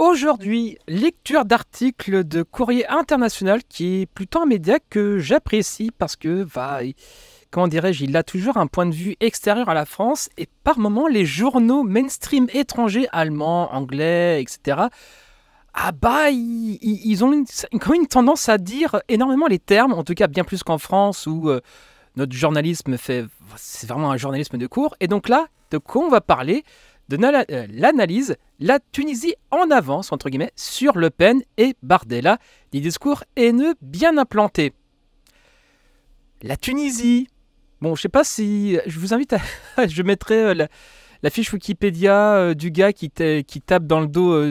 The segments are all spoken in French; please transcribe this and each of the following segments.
Aujourd'hui, lecture d'articles de Courrier International qui est plutôt un média que j'apprécie parce que, comment dirais-je, il a toujours un point de vue extérieur à la France et par moments les journaux mainstream étrangers, allemands, anglais, etc. Ils ont quand même une tendance à dire énormément les termes, en tout cas bien plus qu'en France où notre journalisme c'est vraiment un journalisme de cours. Et donc là, de quoi on va parler? De l'analyse, la Tunisie en avance, entre guillemets, sur Le Pen et Bardella, des discours haineux bien implantés. La Tunisie, bon, je sais pas si... Je vous invite à... je mettrai la fiche Wikipédia du gars qui tape dans le dos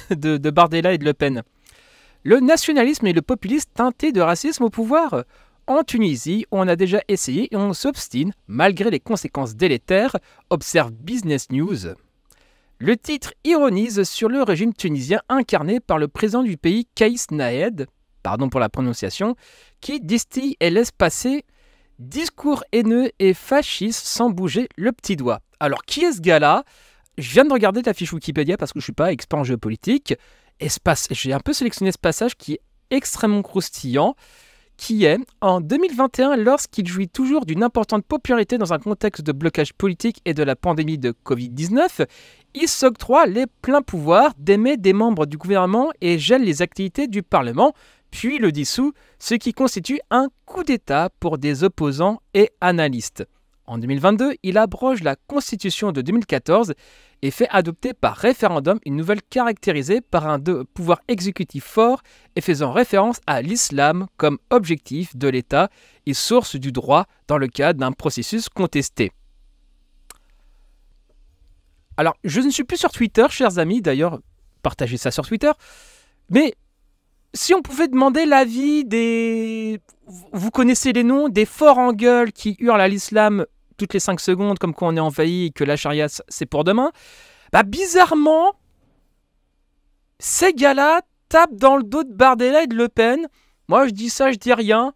de Bardella et de Le Pen. Le nationalisme et le populisme teintés de racisme au pouvoir. En Tunisie, on a déjà essayé et on s'obstine, malgré les conséquences délétères, observe Business News. Le titre ironise sur le régime tunisien incarné par le président du pays, Kais Saied, pardon pour la prononciation, qui distille et laisse passer discours haineux et fascistes sans bouger le petit doigt. Alors, qui est ce gars-là? Je viens de regarder la fiche Wikipédia parce que je ne suis pas expert en géopolitique. J'ai un peu sélectionné ce passage qui est extrêmement croustillant, qui est, en 2021, lorsqu'il jouit toujours d'une importante popularité dans un contexte de blocage politique et de la pandémie de Covid-19, il s'octroie les pleins pouvoirs, démet des membres du gouvernement et gèle les activités du Parlement, puis le dissout, ce qui constitue un coup d'État pour des opposants et analystes. En 2022, il abroge la Constitution de 2014 et fait adopter par référendum une nouvelle caractérisée par un pouvoir exécutif fort et faisant référence à l'islam comme objectif de l'État et source du droit dans le cadre d'un processus contesté. Alors, je ne suis plus sur Twitter, chers amis, d'ailleurs, partagez ça sur Twitter, mais si on pouvait demander l'avis des... Vous connaissez les noms des forts en gueule qui hurlent à l'islam toutes les 5 secondes comme quoi on est envahi et que la charia c'est pour demain, bizarrement, ces gars-là tapent dans le dos de Bardella et de Le Pen. Moi je dis ça, je dis rien,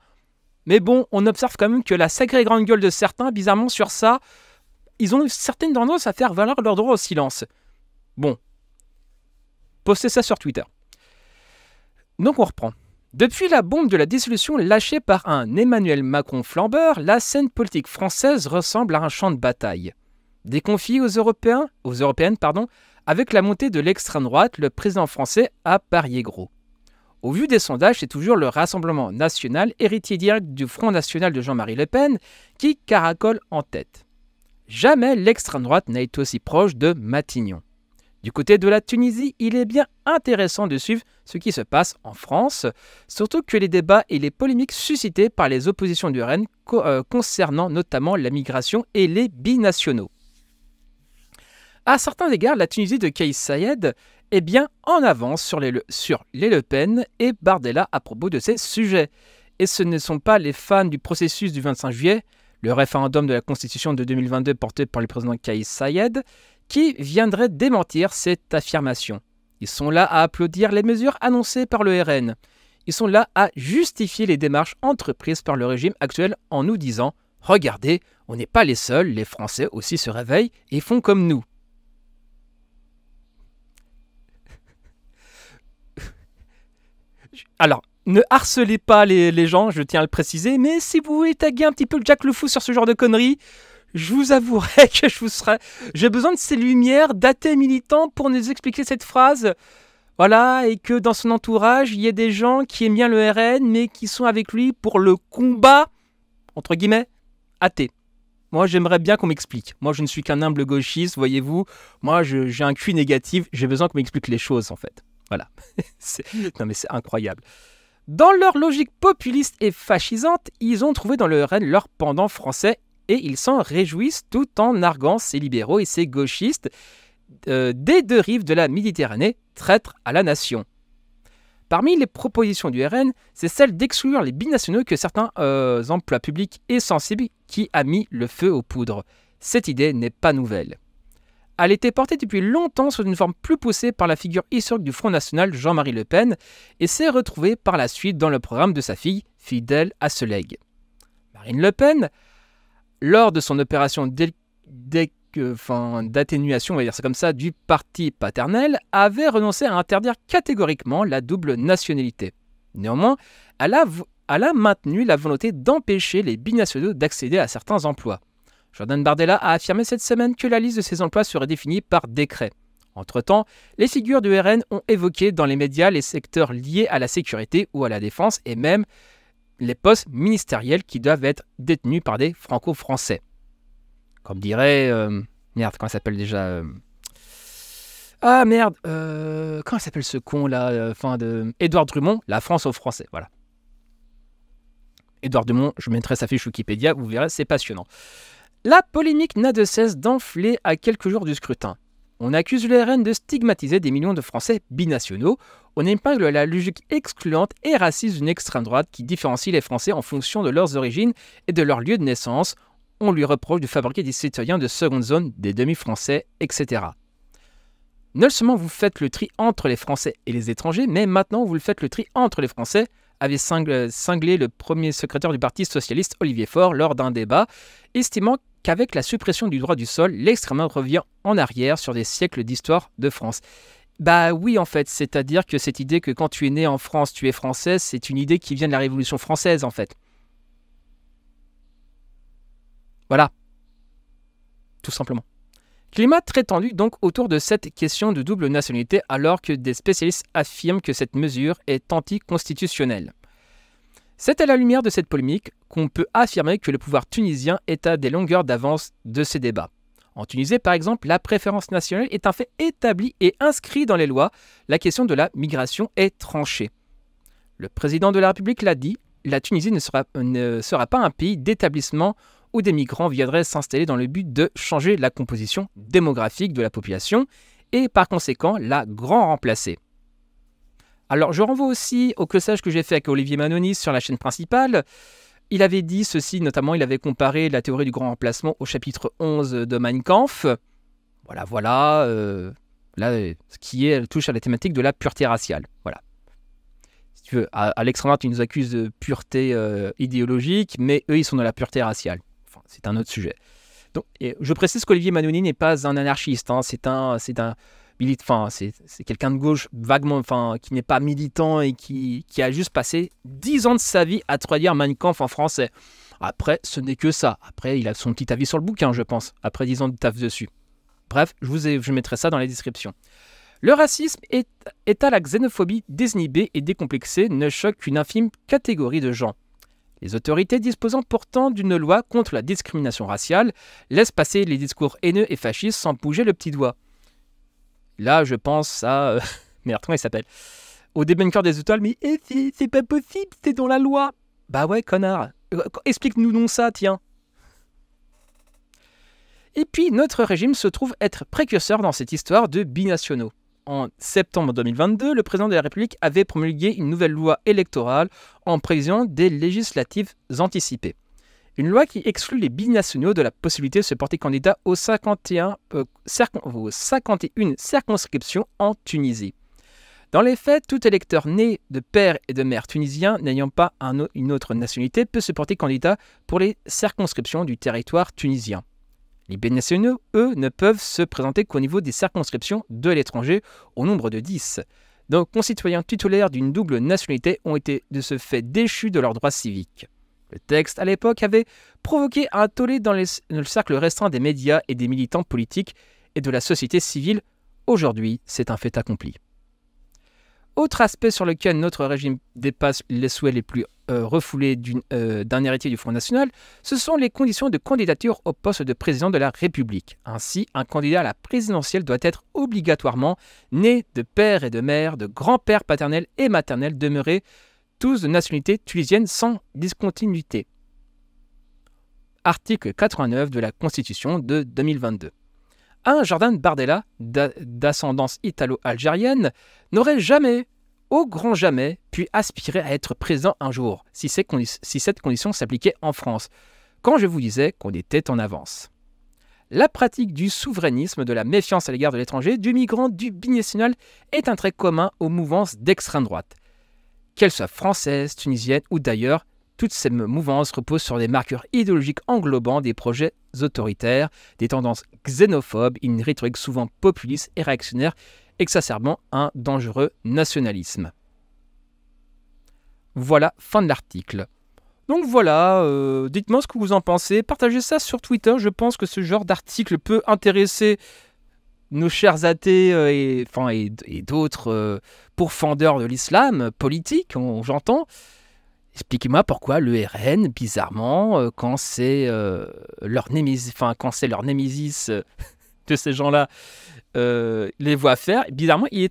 mais bon, on observe quand même que la sacrée grande gueule de certains, bizarrement sur ça, ils ont une certaine tendance à faire valoir leur droit au silence. Bon, postez ça sur Twitter. Donc on reprend. Depuis la bombe de la dissolution lâchée par un Emmanuel Macron flambeur, la scène politique française ressemble à un champ de bataille. Déconfié aux Européennes, avec la montée de l'extrême droite, le président français a parié gros. Au vu des sondages, c'est toujours le Rassemblement national, héritier direct du Front national de Jean-Marie Le Pen, qui caracole en tête. Jamais l'extrême droite n'a été aussi proche de Matignon. Du côté de la Tunisie, il est bien intéressant de suivre ce qui se passe en France, surtout que les débats et les polémiques suscités par les oppositions du RN concernant notamment la migration et les binationaux. À certains égards, la Tunisie de Kais Saied est bien en avance sur les Le Pen et Bardella à propos de ces sujets. Et ce ne sont pas les fans du processus du 25 juillet, le référendum de la Constitution de 2022 porté par le président Kais Saied, qui viendraient démentir cette affirmation. Ils sont là à applaudir les mesures annoncées par le RN. Ils sont là à justifier les démarches entreprises par le régime actuel en nous disant « Regardez, on n'est pas les seuls, les Français aussi se réveillent et font comme nous. » Alors, ne harcelez pas les gens, je tiens à le préciser, mais si vous voulez taguer un petit peu le Jack le Fou sur ce genre de conneries, je vous avouerai que j'ai besoin de ces lumières d'athées militants pour nous expliquer cette phrase. Voilà, et que dans son entourage, il y a des gens qui aiment bien le RN, mais qui sont avec lui pour le combat, entre guillemets, athée. Moi, j'aimerais bien qu'on m'explique. Moi, je ne suis qu'un humble gauchiste, voyez-vous. Moi, j'ai un QI négatif, j'ai besoin qu'on m'explique les choses, en fait. Voilà. Non, mais c'est incroyable. Dans leur logique populiste et fascisante, ils ont trouvé dans le RN leur pendant français et ils s'en réjouissent tout en narguant ces libéraux et ces gauchistes des deux rives de la Méditerranée, traîtres à la nation. Parmi les propositions du RN, c'est celle d'exclure les binationaux que certains emplois publics et sensibles qui a mis le feu aux poudres. Cette idée n'est pas nouvelle. Elle était portée depuis longtemps sous une forme plus poussée par la figure historique du Front National Jean-Marie Le Pen et s'est retrouvée par la suite dans le programme de sa fille, fidèle à ce legs. Marine Le Pen, lors de son opération d'atténuation, on va dire ça comme ça, du parti paternel, avait renoncé à interdire catégoriquement la double nationalité. Néanmoins, elle a maintenu la volonté d'empêcher les binationaux d'accéder à certains emplois. Jordan Bardella a affirmé cette semaine que la liste de ces emplois serait définie par décret. Entre-temps, les figures du RN ont évoqué dans les médias les secteurs liés à la sécurité ou à la défense et même les postes ministériels qui doivent être détenus par des franco-français. Comme dirait... merde, comment il s'appelle déjà Ah merde comment s'appelle ce con là Édouard Drummond, la France aux Français, voilà. Édouard Drummond, je mettrai sa fiche Wikipédia, vous verrez, c'est passionnant. La polémique n'a de cesse d'enfler à quelques jours du scrutin. On accuse le RN de stigmatiser des millions de Français binationaux. On épingle la logique excluante et raciste d'une extrême droite qui différencie les Français en fonction de leurs origines et de leur lieu de naissance. On lui reproche de fabriquer des citoyens de seconde zone, des demi-français, etc. Non seulement vous faites le tri entre les Français et les étrangers, mais maintenant vous le faites le tri entre les Français, avait cinglé le premier secrétaire du Parti socialiste Olivier Faure lors d'un débat, estimant qu'avec la suppression du droit du sol, l'extrême droite revient en arrière sur des siècles d'histoire de France. Bah oui en fait, c'est-à-dire que cette idée que quand tu es né en France, tu es français, c'est une idée qui vient de la Révolution française en fait. Voilà. Tout simplement. Climat très tendu donc autour de cette question de double nationalité alors que des spécialistes affirment que cette mesure est anticonstitutionnelle. C'est à la lumière de cette polémique qu'on peut affirmer que le pouvoir tunisien est à des longueurs d'avance de ces débats. En Tunisie, par exemple, la préférence nationale est un fait établi et inscrit dans les lois. La question de la migration est tranchée. Le président de la République l'a dit, la Tunisie ne sera pas un pays d'établissement où des migrants viendraient s'installer dans le but de changer la composition démographique de la population et par conséquent la grand remplacer. Alors je renvoie aussi au clossage que j'ai fait avec Olivier Manonis sur la chaîne principale. Il avait dit ceci, notamment il avait comparé la théorie du grand remplacement au chapitre 11 de Mein Kampf. Voilà, là, ce qui touche à la thématique de la pureté raciale. Voilà. Si tu veux, à l'extrême droite, ils nous accusent de pureté idéologique, mais eux, ils sont dans la pureté raciale. Enfin, c'est un autre sujet. Donc, je précise qu'Olivier Manonis n'est pas un anarchiste, hein, c'est quelqu'un de gauche vaguement, qui n'est pas militant et qui a juste passé 10 ans de sa vie à traduire Mein Kampf en français. Après, ce n'est que ça. Après, il a son petit avis sur le bouquin, je pense, après 10 ans de taf dessus. Bref, je mettrai ça dans la description. Le racisme est à la xénophobie désinhibée et décomplexée ne choque qu'une infime catégorie de gens. Les autorités disposant pourtant d'une loi contre la discrimination raciale laissent passer les discours haineux et fascistes sans bouger le petit doigt. Là, je pense à... merde, comment il s'appelle ? Au débunker des étoiles, mais c'est pas possible, c'est dans la loi. Bah ouais, connard. Explique-nous donc ça, tiens. Et puis, notre régime se trouve être précurseur dans cette histoire de binationaux. En septembre 2022, le président de la République avait promulgué une nouvelle loi électorale en prévision des législatives anticipées. Une loi qui exclut les binationaux de la possibilité de se porter candidat aux 51 circonscriptions en Tunisie. Dans les faits, tout électeur né de père et de mère tunisiens n'ayant pas une autre nationalité peut se porter candidat pour les circonscriptions du territoire tunisien. Les binationaux, eux, ne peuvent se présenter qu'au niveau des circonscriptions de l'étranger, au nombre de 10. Donc, concitoyens titulaires d'une double nationalité ont été de ce fait déchus de leurs droits civiques. Le texte, à l'époque, avait provoqué un tollé dans le cercle restreint des médias et des militants politiques et de la société civile. Aujourd'hui, c'est un fait accompli. Autre aspect sur lequel notre régime dépasse les souhaits les plus refoulés d'un héritier du Front National, ce sont les conditions de candidature au poste de président de la République. Ainsi, un candidat à la présidentielle doit être obligatoirement né de père et de mère, de grand-père paternel et maternel, demeurés tous de nationalité tunisienne sans discontinuité. Article 89 de la Constitution de 2022. Un Jordan Bardella, d'ascendance italo-algérienne, n'aurait jamais, au grand jamais, pu aspirer à être président un jour, si cette condition s'appliquait en France, quand je vous disais qu'on était en avance. La pratique du souverainisme, de la méfiance à l'égard de l'étranger, du migrant, du binational est un trait commun aux mouvances d'extrême droite. Qu'elles soient françaises, tunisiennes ou d'ailleurs, Toute cette mouvance repose sur des marqueurs idéologiques englobant des projets autoritaires, des tendances xénophobes, une rhétorique souvent populiste et réactionnaire, exacerbant un dangereux nationalisme. Voilà, fin de l'article. Donc voilà, dites-moi ce que vous en pensez, partagez ça sur Twitter, je pense que ce genre d'article peut intéresser nos chers athées et d'autres pourfendeurs de l'islam politique, j'entends. Expliquez-moi pourquoi le RN, bizarrement, quand c'est leur némésis, de ces gens-là, les voit faire, bizarrement, il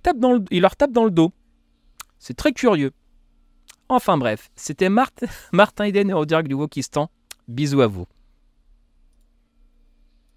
leur tape dans le dos. C'est très curieux. Enfin bref, c'était Martin Eden au direct du Wokistan. Bisous à vous.